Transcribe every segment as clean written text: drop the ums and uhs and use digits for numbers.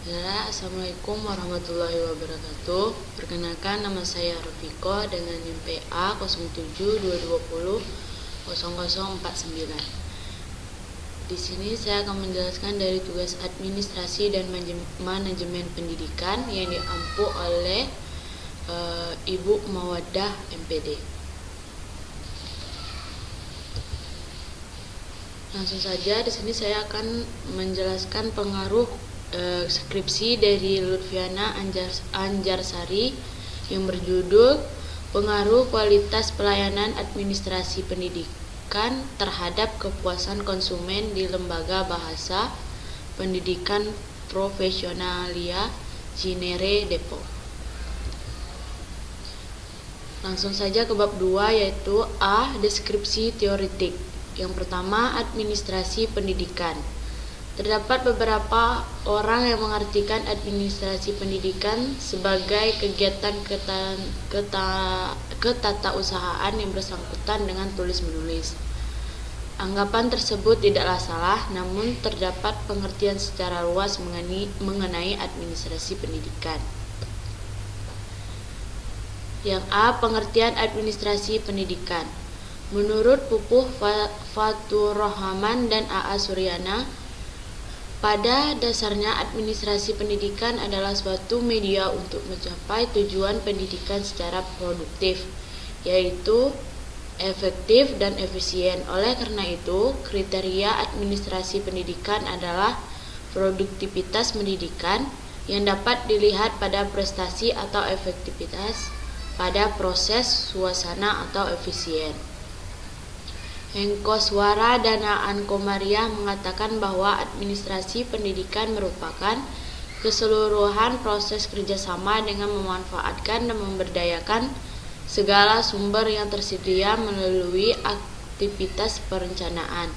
Ya, Assalamualaikum warahmatullahi wabarakatuh. Perkenalkan, nama saya Rofiko dengan NIM PA 0722000049. Di sini saya akan menjelaskan dari tugas administrasi dan manajemen pendidikan yang diampu oleh Ibu Mawaddah MPD. Langsung saja, di sini saya akan menjelaskan pengaruh skripsi dari Lutfiana Anjarsari yang berjudul Pengaruh Kualitas Pelayanan Administrasi Pendidikan terhadap Kepuasan Konsumen di Lembaga Bahasa Pendidikan Profesionalia Cinere Depok. Langsung saja ke bab 2, yaitu A. Deskripsi teoretik. Yang pertama, administrasi pendidikan. Terdapat beberapa orang yang mengartikan administrasi pendidikan sebagai kegiatan ketatausahaan yang bersangkutan dengan tulis-menulis. Anggapan tersebut tidaklah salah, namun terdapat pengertian secara luas mengenai administrasi pendidikan. Yang A. Pengertian administrasi pendidikan. Menurut Pupuh Faturrahman dan A.A. Suryana, pada dasarnya administrasi pendidikan adalah suatu media untuk mencapai tujuan pendidikan secara produktif, yaitu efektif dan efisien. Oleh karena itu, kriteria administrasi pendidikan adalah produktivitas pendidikan yang dapat dilihat pada prestasi atau efektivitas pada proses, suasana, atau efisien. Hengkoswara dan Aan Komariah mengatakan bahwa administrasi pendidikan merupakan keseluruhan proses kerjasama dengan memanfaatkan dan memberdayakan segala sumber yang tersedia melalui aktivitas perencanaan,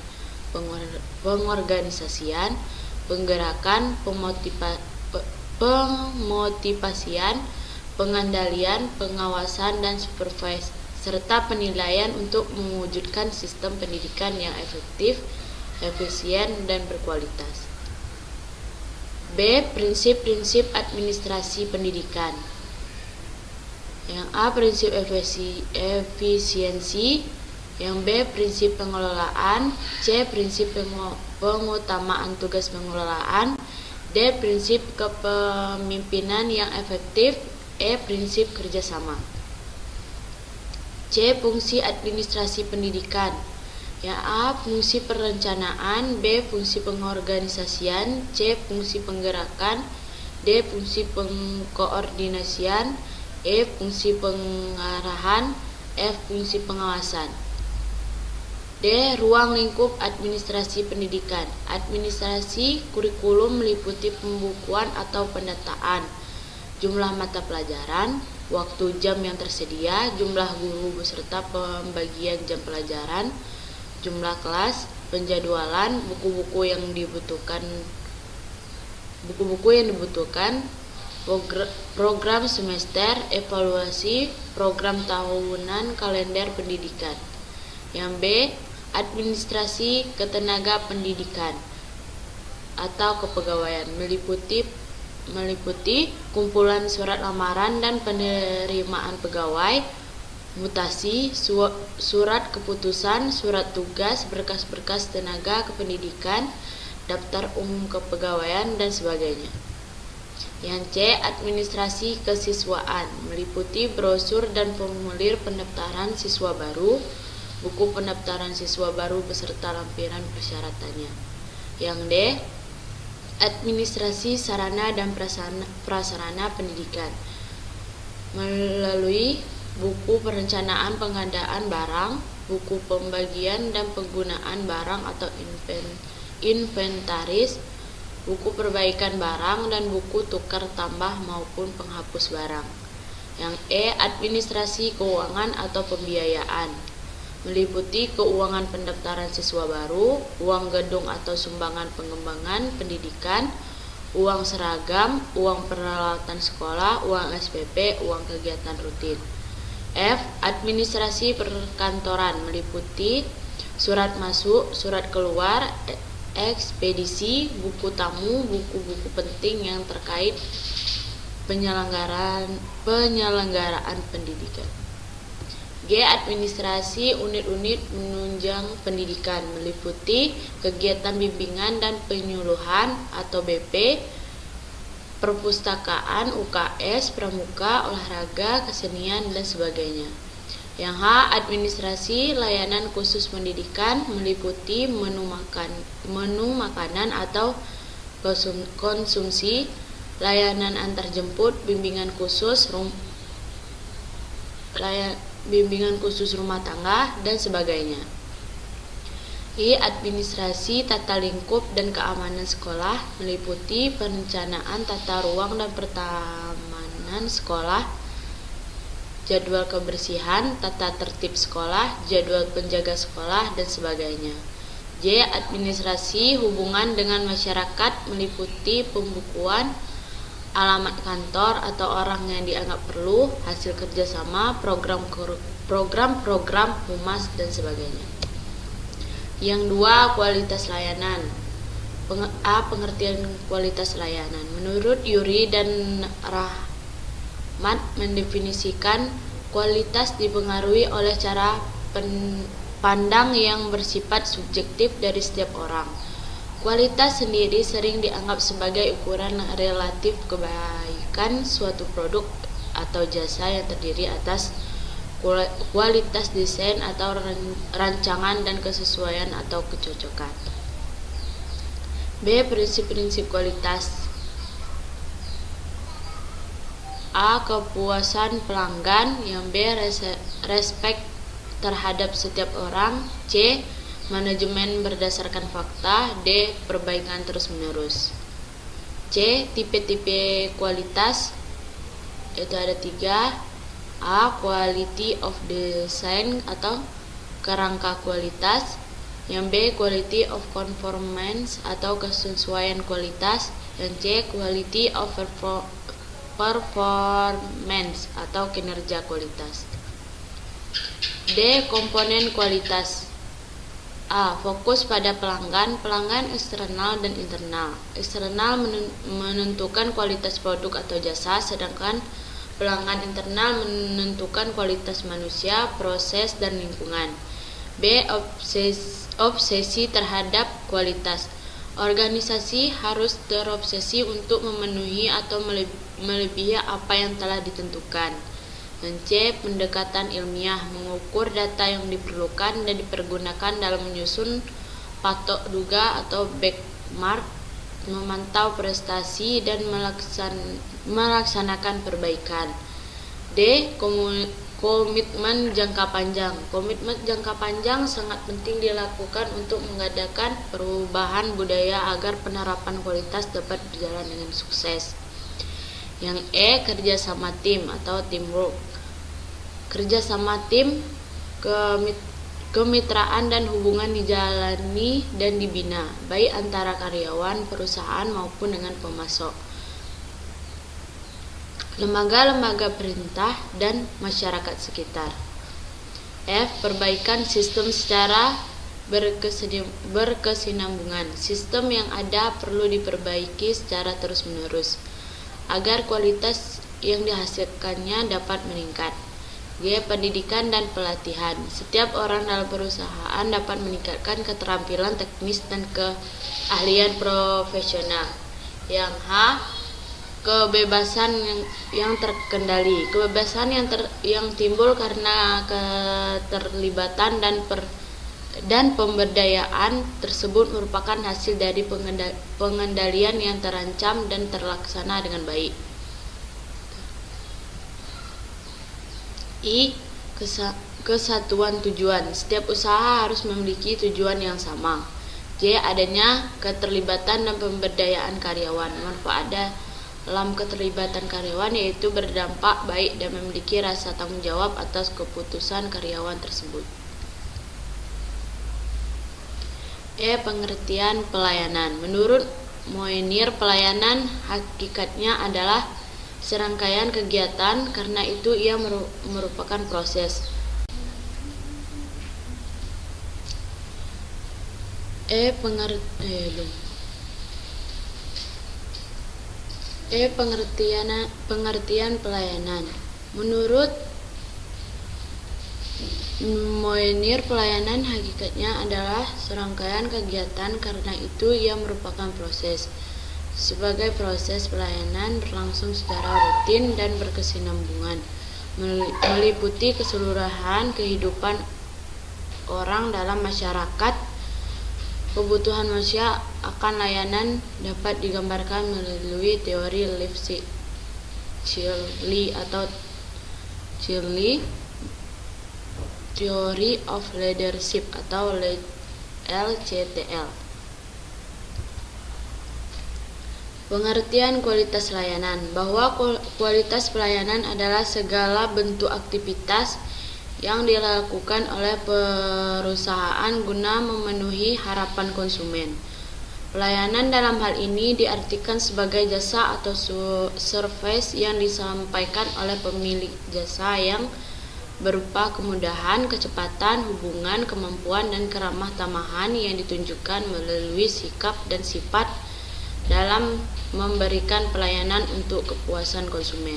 pengorganisasian, penggerakan, pemotivasian, pengandalian, pengawasan, dan supervisi, serta penilaian untuk mewujudkan sistem pendidikan yang efektif, efisien, dan berkualitas. B. Prinsip-prinsip administrasi pendidikan. Yang A. Prinsip efisiensi. Yang B. Prinsip pengelolaan. C. Prinsip pengutamaan tugas pengelolaan. D. Prinsip kepemimpinan yang efektif. E. Prinsip kerjasama. C. Fungsi administrasi pendidikan. Yang A. Fungsi perencanaan. B. Fungsi pengorganisasian. C. Fungsi penggerakan. D. Fungsi pengkoordinasian. E. Fungsi pengarahan. F. Fungsi pengawasan. D. Ruang lingkup administrasi pendidikan. Administrasi kurikulum meliputi pembukuan atau pendataan, jumlah mata pelajaran, waktu jam yang tersedia, jumlah guru beserta pembagian jam pelajaran, jumlah kelas, penjadwalan, buku-buku yang dibutuhkan, program semester, evaluasi, program tahunan, kalender pendidikan. Yang B. Administrasi ketenaga pendidikan atau kepegawaian meliputi kumpulan surat lamaran dan penerimaan pegawai, mutasi, surat keputusan, surat tugas, berkas-berkas tenaga kependidikan, daftar umum kepegawaian, dan sebagainya. Yang C. Administrasi kesiswaan meliputi brosur dan formulir pendaftaran siswa baru, buku pendaftaran siswa baru beserta lampiran persyaratannya. Yang D. Administrasi sarana dan prasarana pendidikan melalui buku perencanaan pengadaan barang, buku pembagian dan penggunaan barang atau inventaris, buku perbaikan barang, dan buku tukar tambah maupun penghapus barang. Yang E. Administrasi keuangan atau pembiayaan meliputi keuangan pendaftaran siswa baru, uang gedung atau sumbangan pengembangan pendidikan, uang seragam, uang peralatan sekolah, uang SPP, uang kegiatan rutin. F. Administrasi perkantoran meliputi surat masuk, surat keluar, ekspedisi, buku tamu, buku-buku penting yang terkait penyelenggaraan pendidikan. G. Administrasi unit-unit menunjang pendidikan meliputi kegiatan bimbingan dan penyuluhan atau BP, perpustakaan, UKS, pramuka, olahraga, kesenian, dan sebagainya. Yang H. Administrasi layanan khusus pendidikan meliputi menu makanan atau konsumsi, layanan antarjemput, bimbingan khusus rumah tangga, dan sebagainya. I. Administrasi tata lingkup dan keamanan sekolah meliputi perencanaan tata ruang dan pertamanan sekolah, jadwal kebersihan, tata tertib sekolah, jadwal penjaga sekolah, dan sebagainya. J. Administrasi hubungan dengan masyarakat meliputi pembukuan, alamat kantor atau orang yang dianggap perlu, hasil kerjasama, program-program humas, dan sebagainya. Yang 2. Kualitas layanan. A. Pengertian kualitas layanan. Menurut Yuri dan Rahmat mendefinisikan kualitas dipengaruhi oleh cara pandang yang bersifat subjektif dari setiap orang. Kualitas sendiri sering dianggap sebagai ukuran relatif kebaikan suatu produk atau jasa yang terdiri atas kualitas desain atau rancangan dan kesesuaian atau kecocokan. B. Prinsip-prinsip kualitas. A. Kepuasan pelanggan. Yang B. Respek terhadap setiap orang. C. Manajemen berdasarkan fakta. D. Perbaikan terus-menerus. C. Tipe-tipe kualitas. Itu ada 3. A. Quality of design atau kerangka kualitas. Yang B. Quality of conformance atau kesesuaian kualitas. Yang C. Quality of performance atau kinerja kualitas. D. Komponen kualitas. A. Fokus pada pelanggan eksternal dan internal. Eksternal menentukan kualitas produk atau jasa, sedangkan pelanggan internal menentukan kualitas manusia, proses, dan lingkungan. B. Obsesi terhadap kualitas. Organisasi harus terobsesi untuk memenuhi atau melebihi apa yang telah ditentukan. Dan C. Pendekatan ilmiah, mengukur data yang diperlukan dan dipergunakan dalam menyusun patok duga atau benchmark, memantau prestasi, dan melaksanakan perbaikan. D. Komitmen jangka panjang. Komitmen jangka panjang sangat penting dilakukan untuk mengadakan perubahan budaya agar penerapan kualitas dapat berjalan dengan sukses. Yang E. Kerjasama tim atau teamwork. Kerjasama tim, kemitraan dan hubungan dijalani dan dibina, baik antara karyawan, perusahaan maupun dengan pemasok, lembaga-lembaga perintah, dan masyarakat sekitar. F. Perbaikan sistem secara berkesinambungan. Sistem yang ada perlu diperbaiki secara terus-menerus agar kualitas yang dihasilkannya dapat meningkat. G. Pendidikan dan pelatihan. Setiap orang dalam perusahaan dapat meningkatkan keterampilan teknis dan keahlian profesional. Yang H. Kebebasan yang terkendali. Kebebasan yang timbul karena keterlibatan dan pemberdayaan tersebut merupakan hasil dari pengendalian yang terancam dan terlaksana dengan baik. I. Kesatuan tujuan. Setiap usaha harus memiliki tujuan yang sama. J. Adanya keterlibatan dan pemberdayaan karyawan. Manfaat dalam keterlibatan karyawan yaitu berdampak baik dan memiliki rasa tanggung jawab atas keputusan karyawan tersebut. E. Pengertian pelayanan. Menurut Moenier, pelayanan hakikatnya adalah serangkaian kegiatan, karena itu ia merupakan proses Pengertian pelayanan. Menurut Moynier, pelayanan hakikatnya adalah serangkaian kegiatan, karena itu ia merupakan proses. Sebagai proses, pelayanan berlangsung secara rutin dan berkesinambungan, meliputi keseluruhan kehidupan orang dalam masyarakat. Kebutuhan manusia akan layanan dapat digambarkan melalui teori Lifshitz-Chilly atau Chilly Theory of Leadership atau LCTL. Pengertian kualitas layanan, bahwa kualitas pelayanan adalah segala bentuk aktivitas yang dilakukan oleh perusahaan guna memenuhi harapan konsumen. Pelayanan dalam hal ini diartikan sebagai jasa atau service yang disampaikan oleh pemilik jasa yang berupa kemudahan, kecepatan, hubungan, kemampuan, dan keramah tamahan yang ditunjukkan melalui sikap dan sifat dalam memberikan pelayanan untuk kepuasan konsumen.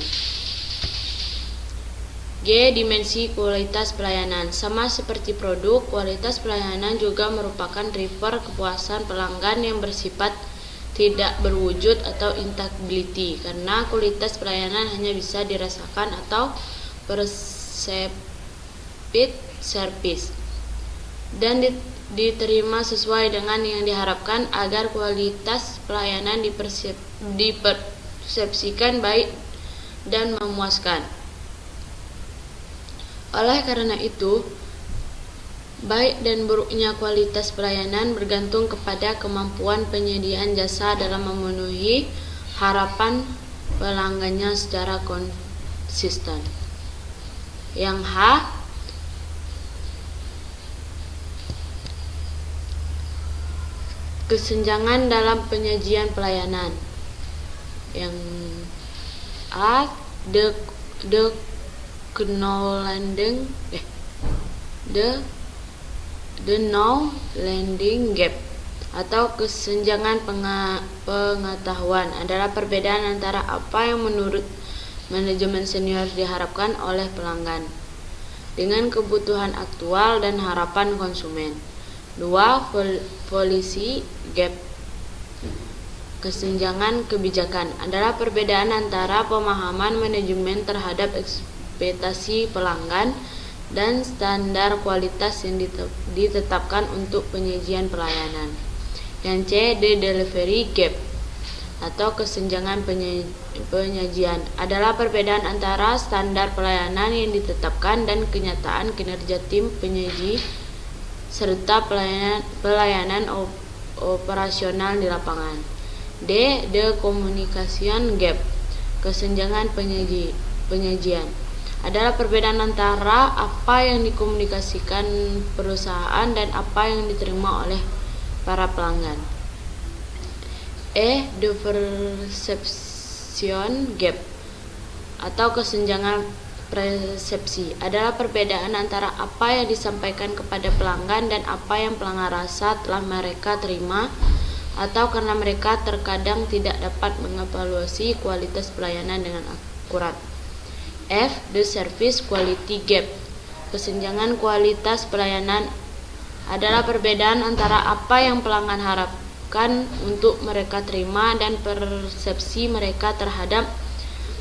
G. Dimensi kualitas pelayanan. Sama seperti produk, kualitas pelayanan juga merupakan driver kepuasan pelanggan yang bersifat tidak berwujud atau intangibility, karena kualitas pelayanan hanya bisa dirasakan atau perceived service dan diterima sesuai dengan yang diharapkan agar kualitas pelayanan dipersepsikan baik dan memuaskan. Oleh karena itu, baik dan buruknya kualitas pelayanan bergantung kepada kemampuan penyediaan jasa dalam memenuhi harapan pelanggannya secara konsisten. Yang H. Kesenjangan dalam penyajian pelayanan. Yang A. The knowledge gap atau kesenjangan pengetahuan adalah perbedaan antara apa yang menurut manajemen senior diharapkan oleh pelanggan dengan kebutuhan aktual dan harapan konsumen. 2. Policy gap. Kesenjangan kebijakan adalah perbedaan antara pemahaman manajemen terhadap ekspektasi pelanggan dan standar kualitas yang ditetapkan untuk penyajian pelayanan. Yang C. The delivery gap atau kesenjangan penyajian adalah perbedaan antara standar pelayanan yang ditetapkan dan kenyataan kinerja tim penyaji serta pelayanan operasional di lapangan. D. The communication gap. Kesenjangan penyajian adalah perbedaan antara apa yang dikomunikasikan perusahaan dan apa yang diterima oleh para pelanggan. E. The perception gap atau kesenjangan persepsi adalah perbedaan antara apa yang disampaikan kepada pelanggan dan apa yang pelanggan rasa telah mereka terima, atau karena mereka terkadang tidak dapat mengevaluasi kualitas pelayanan dengan akurat. F. The service quality gap. Kesenjangan kualitas pelayanan adalah perbedaan antara apa yang pelanggan harapkan untuk mereka terima dan persepsi mereka terhadap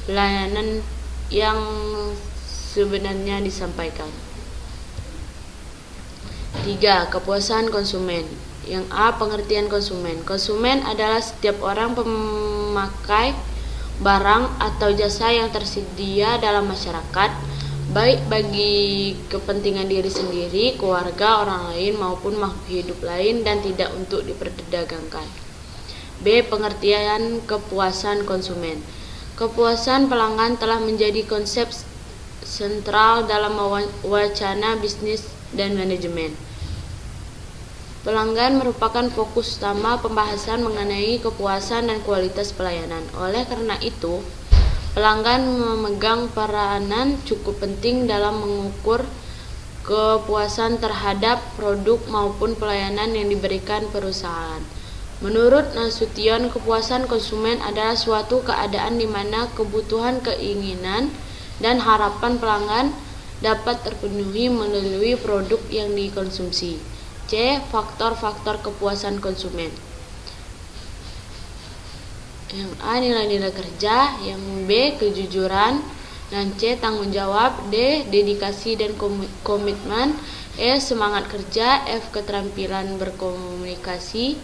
pelayanan yang sebenarnya disampaikan. 3. Kepuasan konsumen. Yang A. Pengertian konsumen. Konsumen adalah setiap orang pemakai barang atau jasa yang tersedia dalam masyarakat, baik bagi kepentingan diri sendiri, keluarga, orang lain, maupun makhluk hidup lain, dan tidak untuk diperdagangkan. B. Pengertian kepuasan konsumen. Kepuasan pelanggan telah menjadi konsep sentral dalam wacana bisnis dan manajemen. Pelanggan merupakan fokus utama pembahasan mengenai kepuasan dan kualitas pelayanan. Oleh karena itu, pelanggan memegang peranan cukup penting dalam mengukur kepuasan terhadap produk maupun pelayanan yang diberikan perusahaan. Menurut Nasution, kepuasan konsumen adalah suatu keadaan di mana kebutuhan, keinginan, dan harapan pelanggan dapat terpenuhi melalui produk yang dikonsumsi. C. Faktor-faktor kepuasan konsumen. Yang A. Nilai-nilai kerja. Yang B. Kejujuran. Dan C. Tanggung jawab. D. Dedikasi dan komitmen. E. Semangat kerja. F. Keterampilan berkomunikasi.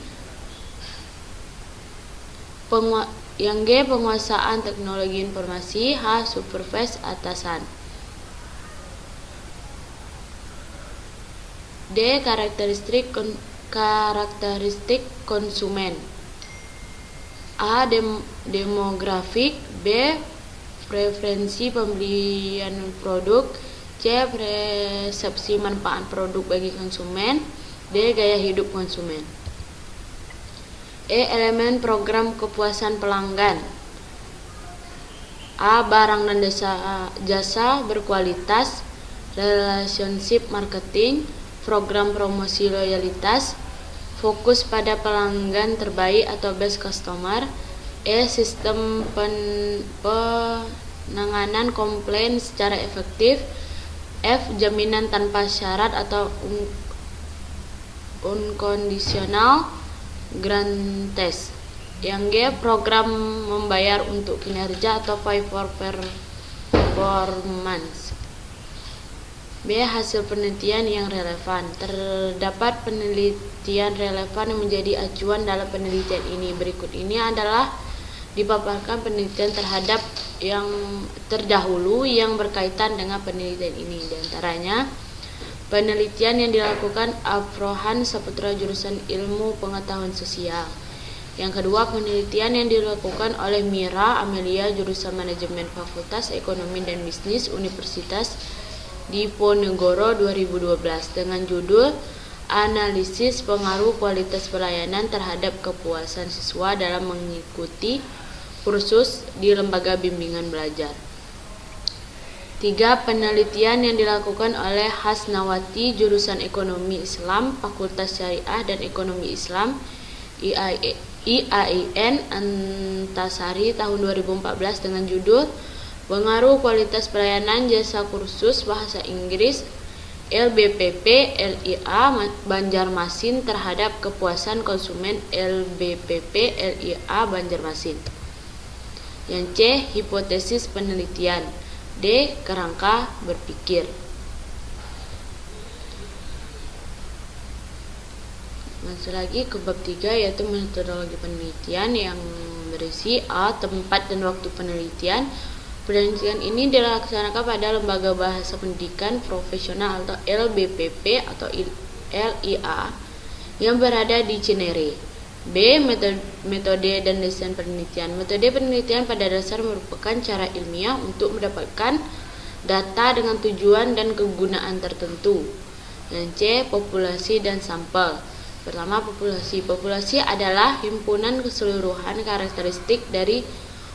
Yang G. Penguasaan teknologi informasi. H. Supervise atasan. D. Karakteristik konsumen. A. Demografik. B. Preferensi pembelian produk. C. Persepsi manfaat produk bagi konsumen. D. Gaya hidup konsumen. E. Elemen program kepuasan pelanggan. A. Barang dan jasa berkualitas. Relationship marketing. Program promosi loyalitas. Fokus pada pelanggan terbaik atau best customer. E. Sistem penanganan komplain secara efektif. F. Jaminan tanpa syarat atau unconditional grantees. Yang G. Program membayar untuk kinerja atau pay for performance. B. Hasil penelitian yang relevan. Terdapat penelitian relevan yang menjadi acuan dalam penelitian ini. Berikut ini adalah dipaparkan penelitian terhadap yang terdahulu yang berkaitan dengan penelitian ini. Di antaranya, penelitian yang dilakukan Afrohan Saputra jurusan Ilmu Pengetahuan Sosial. Yang kedua, penelitian yang dilakukan oleh Mira Amelia jurusan Manajemen Fakultas Ekonomi dan Bisnis Universitas Diponegoro 2012 dengan judul Analisis Pengaruh Kualitas Pelayanan Terhadap Kepuasan Siswa dalam Mengikuti Kursus di Lembaga Bimbingan Belajar. 3. Penelitian yang dilakukan oleh Hasnawati jurusan Ekonomi Islam Fakultas Syariah dan Ekonomi Islam IAIN Antasari tahun 2014 dengan judul Pengaruh Kualitas Pelayanan Jasa Kursus Bahasa Inggris LBPP LIA Banjarmasin terhadap Kepuasan Konsumen LBPP LIA Banjarmasin. Yang C. Hipotesis penelitian. D. Kerangka berpikir. Masuk lagi ke bab 3 yaitu metodologi penelitian yang berisi A. Tempat dan waktu penelitian. Penelitian ini dilaksanakan pada Lembaga Bahasa Pendidikan Profesional atau LBPP atau LIA yang berada di Cinere. B. Metode dan desain penelitian. Metode penelitian pada dasar merupakan cara ilmiah untuk mendapatkan data dengan tujuan dan kegunaan tertentu. Dan C. Populasi dan sampel. Pertama, populasi. Populasi adalah himpunan keseluruhan karakteristik dari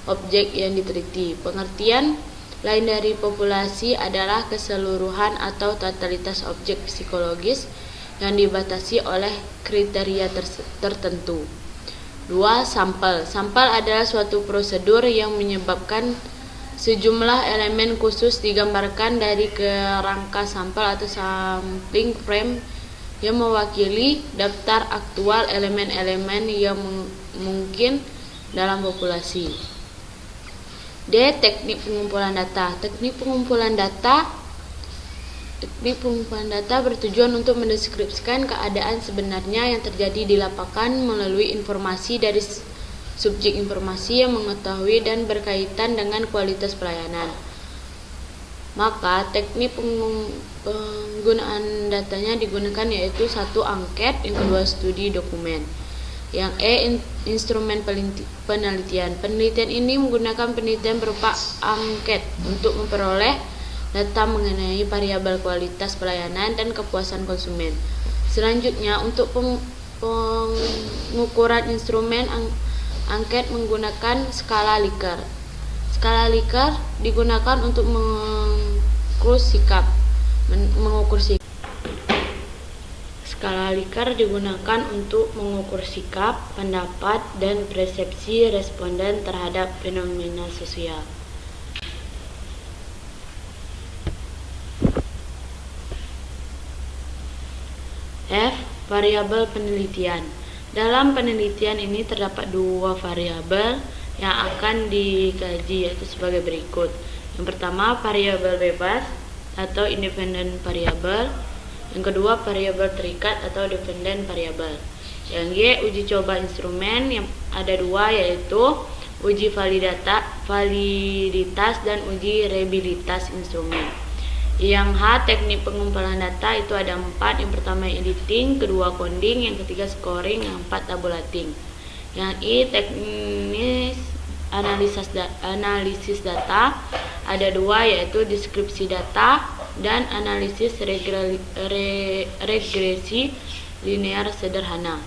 objek yang diteliti. Pengertian lain dari populasi adalah keseluruhan atau totalitas objek psikologis yang dibatasi oleh kriteria tertentu. 2. Sampel. Sampel adalah suatu prosedur yang menyebabkan sejumlah elemen khusus digambarkan dari kerangka sampel atau sampling frame yang mewakili daftar aktual elemen-elemen yang mungkin dalam populasi. D. Teknik pengumpulan data. Teknik pengumpulan data bertujuan untuk mendeskripsikan keadaan sebenarnya yang terjadi di lapangan melalui informasi dari subjek informasi yang mengetahui dan berkaitan dengan kualitas pelayanan. Maka teknik penggunaan datanya digunakan yaitu 1. Angket, yang kedua studi dokumen. Yang E. Instrumen penelitian. Penelitian ini menggunakan penelitian berupa angket untuk memperoleh data mengenai variabel kualitas pelayanan dan kepuasan konsumen. Selanjutnya, untuk pengukuran instrumen angket menggunakan skala Likert. Skala Likert digunakan untuk mengukur sikap, mengukur sikap. Skala Likert digunakan untuk mengukur sikap, pendapat, dan persepsi responden terhadap fenomena sosial. F. Variabel penelitian. Dalam penelitian ini terdapat dua variabel yang akan dikaji, yaitu sebagai berikut. Yang pertama, variabel bebas atau independent variable. Yang kedua, variabel terikat atau dependent variable. Yang G, uji coba instrumen. Yang ada dua, yaitu uji validitas dan uji reliabilitas instrumen. Yang H, teknik pengumpulan data, itu ada 4. Yang pertama editing, kedua coding, yang ketiga scoring, yang 4 tabulating. Yang I, teknis analisis data, ada 2, yaitu deskripsi data dan analisis regresi linear sederhana.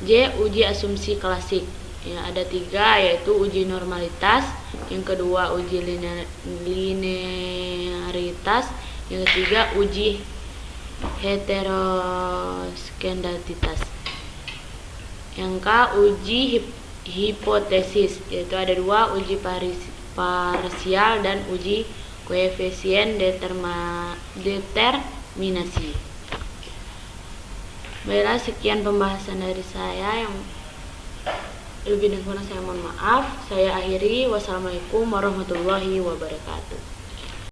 J, uji asumsi klasik. Ya, ada 3, yaitu uji normalitas, yang kedua uji linearitas, yang ketiga uji heteroskedatitas. Yang K, uji hipotesis, yaitu ada 2, uji parsial dan uji koefisien determinasi. Baiklah, sekian pembahasan dari saya. Yang lebih dan kurang saya mohon maaf. Saya akhiri. Wassalamualaikum warahmatullahi wabarakatuh.